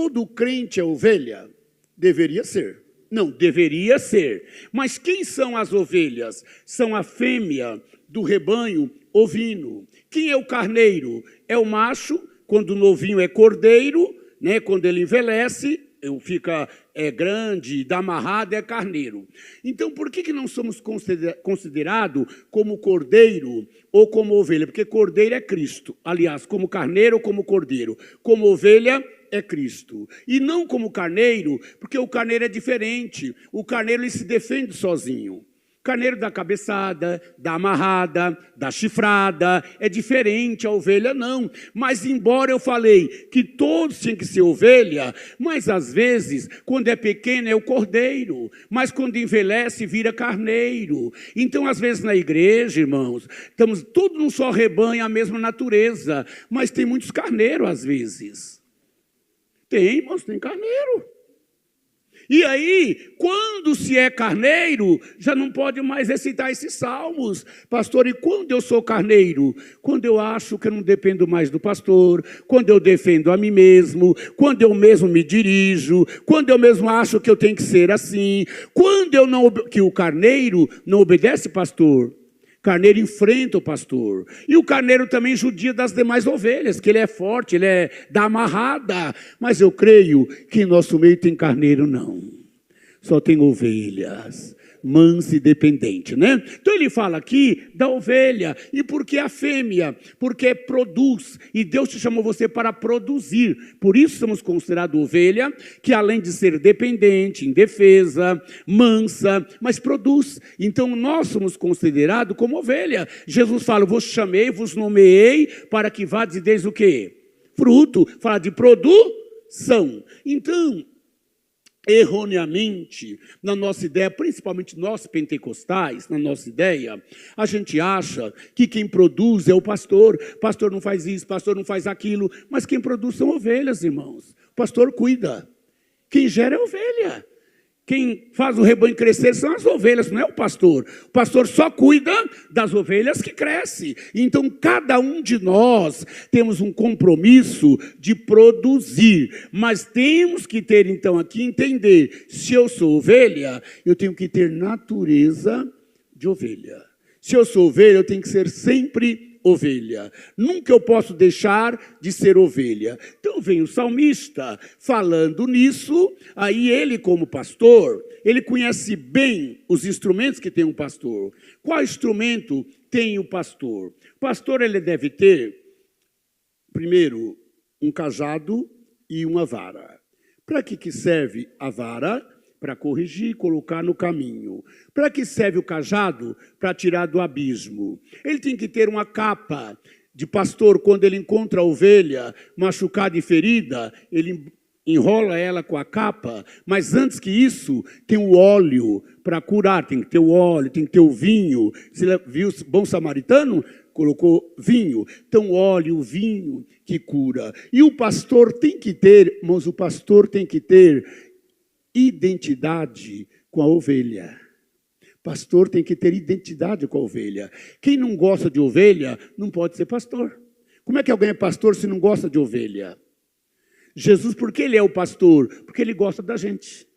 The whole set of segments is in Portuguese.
todo crente é ovelha? Deveria ser. Não, deveria ser. Mas quem são as ovelhas? São a fêmea do rebanho ovino. Quem é o carneiro? É o macho, quando novinho é cordeiro, né? Quando ele envelhece, fica grande, dá amarrado, é carneiro. Então, por que não somos considerados como cordeiro ou como ovelha? Porque cordeiro é Cristo. Aliás, como carneiro ou como cordeiro. Como ovelha é Cristo. E não como carneiro, porque o carneiro é diferente. O carneiro ele se defende sozinho. Carneiro dá cabeçada, dá amarrada, dá chifrada, é diferente, a ovelha não. Mas embora eu falei que todos tinham que ser ovelha, mas às vezes, quando é pequeno é o cordeiro, mas quando envelhece vira carneiro. Então, às vezes na igreja, irmãos, estamos todos num só rebanho, a mesma natureza, mas tem muitos carneiros às vezes. Tem, irmãos, tem carneiro. E aí, quando se é carneiro, já não pode mais recitar esses salmos. Pastor, e quando eu sou carneiro? Quando eu acho que eu não dependo mais do pastor, quando eu defendo a mim mesmo, quando eu mesmo me dirijo, quando eu mesmo acho que eu tenho que ser assim, quando eu não, que o carneiro não obedece pastor. Carneiro enfrenta o pastor. E o carneiro também judia das demais ovelhas, que ele é forte, ele é da amarrada. Mas eu creio que em nosso meio tem carneiro não. Só tem ovelhas. Mansa e dependente, né? Então ele fala aqui da ovelha. E por que a fêmea? Porque produz. E Deus te chamou você para produzir. Por isso somos considerados ovelha, que além de ser dependente, indefesa, mansa, mas produz. Então nós somos considerados como ovelha. Jesus fala, vos chamei, vos nomeei, para que vades e deis o quê? Fruto. Fala de produção. Então, erroneamente, na nossa ideia, principalmente nós pentecostais, na nossa ideia, a gente acha que quem produz é o pastor. Pastor não faz isso, pastor não faz aquilo, mas quem produz são ovelhas, irmãos. O pastor cuida. Quem gera é ovelha. Quem faz o rebanho crescer são as ovelhas, não é o pastor. O pastor só cuida das ovelhas que crescem. Então, cada um de nós temos um compromisso de produzir. Mas temos que ter, então, aqui, entender. Se eu sou ovelha, eu tenho que ter natureza de ovelha. Se eu sou ovelha, eu tenho que ser sempre ovelha. Nunca eu posso deixar de ser ovelha. Então vem o salmista falando nisso, aí ele como pastor, ele conhece bem os instrumentos que tem um pastor. Qual instrumento tem o pastor? O pastor ele deve ter, primeiro, um cajado e uma vara. Para que serve a vara? Para corrigir e colocar no caminho. Para que serve o cajado? Para tirar do abismo. Ele tem que ter uma capa de pastor, quando ele encontra a ovelha machucada e ferida, ele enrola ela com a capa, mas antes que isso, tem o óleo para curar, tem que ter o óleo, tem que ter o vinho. Você viu o bom samaritano? Colocou vinho. Então, óleo, vinho que cura. E o pastor tem que ter, irmãos, o pastor tem que ter identidade com a ovelha. Pastor tem que ter identidade com a ovelha. Quem não gosta de ovelha não pode ser pastor. Como é que alguém é pastor se não gosta de ovelha? Jesus, por que ele é o pastor? Porque ele gosta da gente.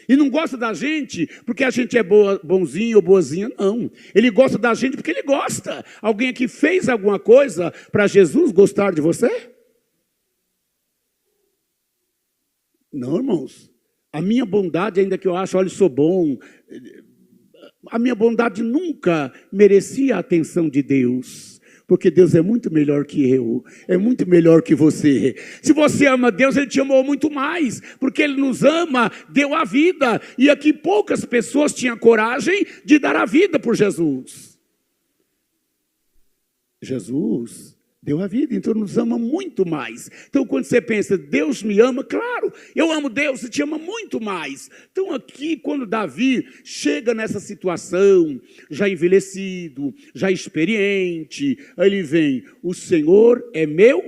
E não gosta da gente porque a gente é bonzinho ou boazinha, não. Ele gosta da gente porque ele gosta. Alguém aqui fez alguma coisa para Jesus gostar de você? Não, irmãos. A minha bondade, ainda que eu ache, olha, sou bom, a minha bondade nunca merecia a atenção de Deus, porque Deus é muito melhor que eu, é muito melhor que você. Se você ama Deus, Ele te amou muito mais, porque Ele nos ama, deu a vida, e aqui poucas pessoas tinham coragem de dar a vida por Jesus. Jesus deu a vida, então nos ama muito mais. Então quando você pensa, Deus me ama, claro, eu amo Deus, Ele te ama muito mais. Então aqui, quando Davi chega nessa situação, já envelhecido, já experiente, aí ele vem, o Senhor é meu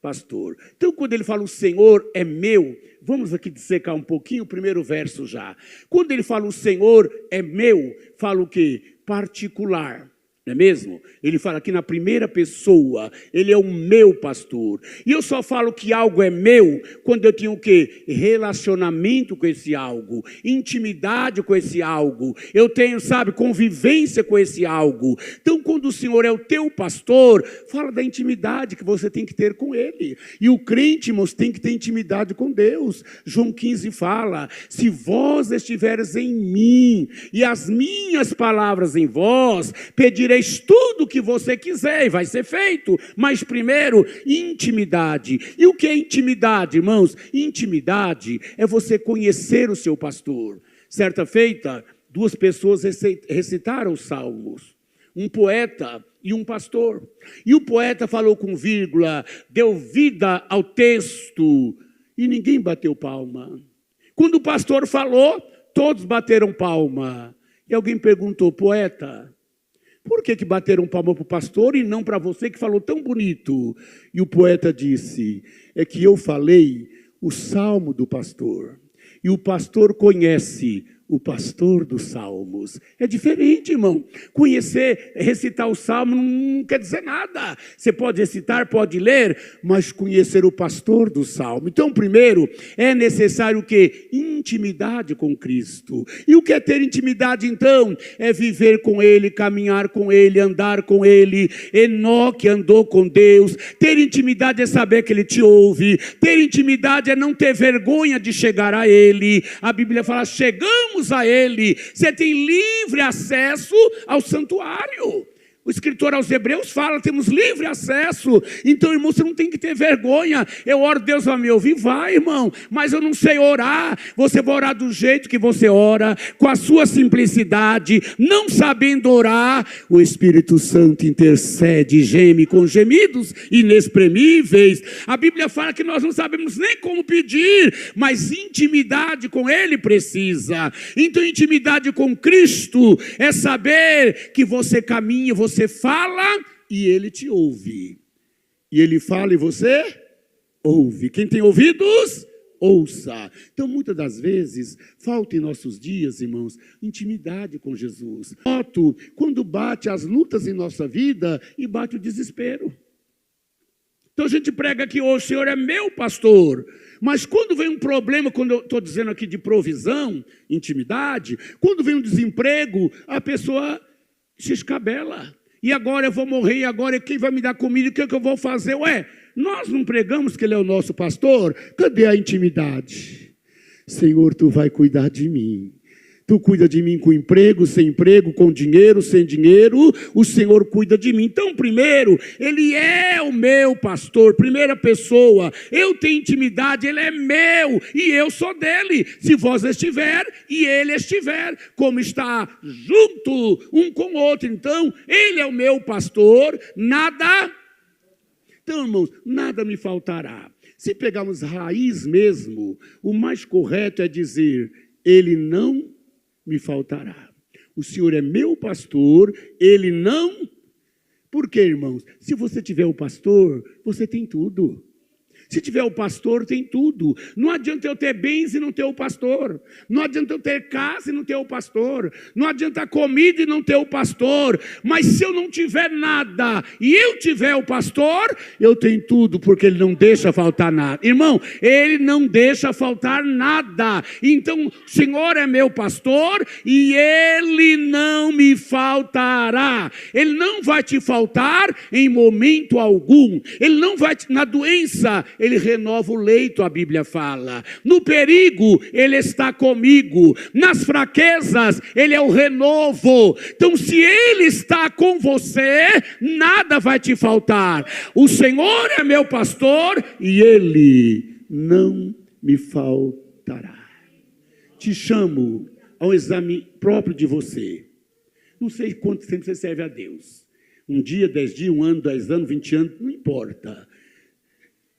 pastor. Então quando ele fala, o Senhor é meu, vamos aqui dissecar um pouquinho o primeiro verso já. Quando ele fala, o Senhor é meu, fala o quê? Particular. Não é mesmo? Ele fala aqui na primeira pessoa, ele é o meu pastor. E eu só falo que algo é meu quando eu tenho o quê? Relacionamento com esse algo, intimidade com esse algo. Eu tenho, sabe, convivência com esse algo. Então, quando o Senhor é o teu pastor, fala da intimidade que você tem que ter com ele. E o crente, irmãos, tem que ter intimidade com Deus. João 15 fala, se vós estiveres em mim e as minhas palavras em vós, pedireis tudo o que você quiser e vai ser feito. Mas primeiro, intimidade. E o que é intimidade, irmãos? Intimidade é você conhecer o seu pastor. Certa feita, duas pessoas recitaram os salmos. Um poeta e um pastor. E o poeta falou com vírgula, deu vida ao texto e ninguém bateu palma. Quando o pastor falou, todos bateram palma. E alguém perguntou, poeta, por que bateram palma para o pastor e não para você que falou tão bonito? E o poeta disse, é que eu falei o salmo do pastor. E o pastor conhece o pastor dos salmos. É diferente, irmão. Conhecer, recitar o salmo não quer dizer nada. Você pode recitar, pode ler, mas conhecer o pastor do salmo. Então, primeiro, é necessário o quê? Intimidade com Cristo. E o que é ter intimidade, então? É viver com Ele, caminhar com Ele, andar com Ele. Enoque andou com Deus. Ter intimidade é saber que Ele te ouve. Ter intimidade é não ter vergonha de chegar a Ele. A Bíblia fala, chegamos a Ele, você tem livre acesso ao santuário. O escritor aos Hebreus fala, temos livre acesso. Então, irmão, você não tem que ter vergonha. Eu oro, Deus vai me ouvir, vai, irmão. Mas eu não sei orar. Você vai orar do jeito que você ora, com a sua simplicidade, não sabendo orar. O Espírito Santo intercede, geme com gemidos inexprimíveis. A Bíblia fala que nós não sabemos nem como pedir, mas intimidade com Ele precisa. Então, intimidade com Cristo é saber que você caminha, você fala e Ele te ouve. E Ele fala e você ouve. Quem tem ouvidos, ouça. Então, muitas das vezes, falta em nossos dias, irmãos, intimidade com Jesus. Quando bate as lutas em nossa vida e bate o desespero. Então, a gente prega aqui hoje, o Senhor é meu pastor. Mas quando vem um problema, quando eu estou dizendo aqui de provisão, intimidade, quando vem um desemprego, a pessoa se escabela. E agora eu vou morrer, e agora quem vai me dar comida, o que eu vou fazer? Ué, nós não pregamos que Ele é o nosso pastor? Cadê a intimidade? Senhor, Tu vai cuidar de mim. Tu cuida de mim com emprego, sem emprego, com dinheiro, sem dinheiro, o Senhor cuida de mim. Então, primeiro, Ele é o meu pastor, primeira pessoa, eu tenho intimidade, Ele é meu e eu sou dele. Se vós estiver e Ele estiver, como está junto um com o outro. Então, Ele é o meu pastor, nada... Então, irmãos, nada me faltará. Se pegarmos raiz mesmo, o mais correto é dizer, Ele não me faltará. O Senhor é meu pastor, Ele não... Por quê, irmãos? Se você tiver o pastor, você tem tudo. Se tiver o pastor, tem tudo. Não adianta eu ter bens e não ter o pastor. Não adianta eu ter casa e não ter o pastor. Não adianta comida e não ter o pastor. Mas se eu não tiver nada e eu tiver o pastor, eu tenho tudo, porque Ele não deixa faltar nada. Irmão, Ele não deixa faltar nada. Então, o Senhor é meu pastor e Ele não me faltará. Ele não vai te faltar em momento algum. Ele não vai na doença, Ele renova o leito, a Bíblia fala. No perigo, Ele está comigo. Nas fraquezas, Ele é o renovo. Então, se Ele está com você, nada vai te faltar. O Senhor é meu pastor e Ele não me faltará. Te chamo ao exame próprio de você. Não sei quanto tempo você serve a Deus. Um dia, 10 dias, 1 ano, 10 anos, 20 anos, não importa.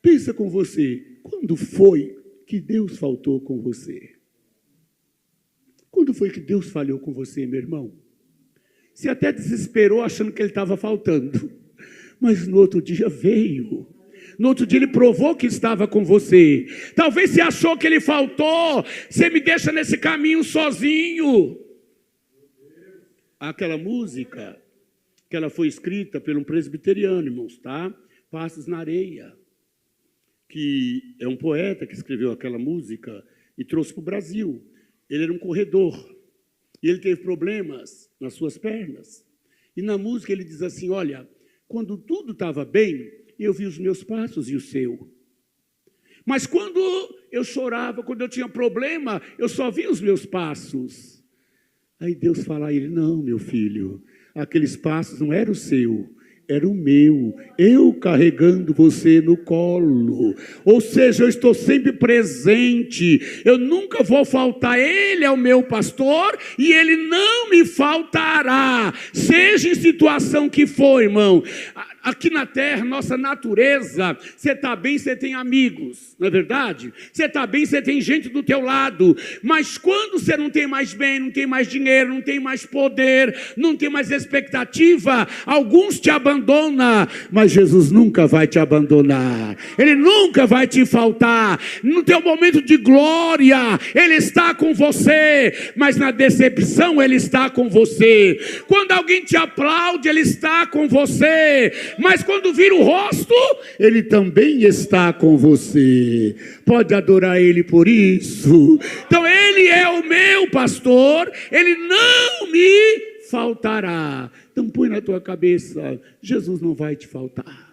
Pensa com você, quando foi que Deus faltou com você? Quando foi que Deus falhou com você, meu irmão? Você até desesperou achando que Ele estava faltando, mas no outro dia veio. No outro dia Ele provou que estava com você. Talvez você achou que Ele faltou, você me deixa nesse caminho sozinho. Aquela música, que ela foi escrita por um presbiteriano, irmãos, tá? Passos na Areia, que é um poeta que escreveu aquela música e trouxe para o Brasil. Ele era um corredor e ele teve problemas nas suas pernas. E na música ele diz assim, olha, quando tudo estava bem, eu vi os meus passos e o seu. Mas quando eu chorava, quando eu tinha problema, eu só via os meus passos. Aí Deus fala a ele, não, meu filho, aqueles passos não eram o seu, era o meu, eu carregando você no colo. Ou seja, eu estou sempre presente, eu nunca vou faltar. Ele é o meu pastor e ele não me faltará, seja em situação que for, irmão. Aqui na terra, nossa natureza, você está bem, você tem amigos, não é verdade? Você está bem, você tem gente do teu lado, mas quando você não tem mais bem, não tem mais dinheiro, não tem mais poder, não tem mais expectativa, alguns te abandonam, mas Jesus nunca vai te abandonar, Ele nunca vai te faltar. No teu momento de glória, Ele está com você, mas na decepção Ele está com você. Quando alguém te aplaude, Ele está com você, mas quando vira o rosto, Ele também está com você. Pode adorar Ele por isso. Então Ele é o meu pastor, Ele não me faltará. Então põe na tua cabeça, Jesus não vai te faltar.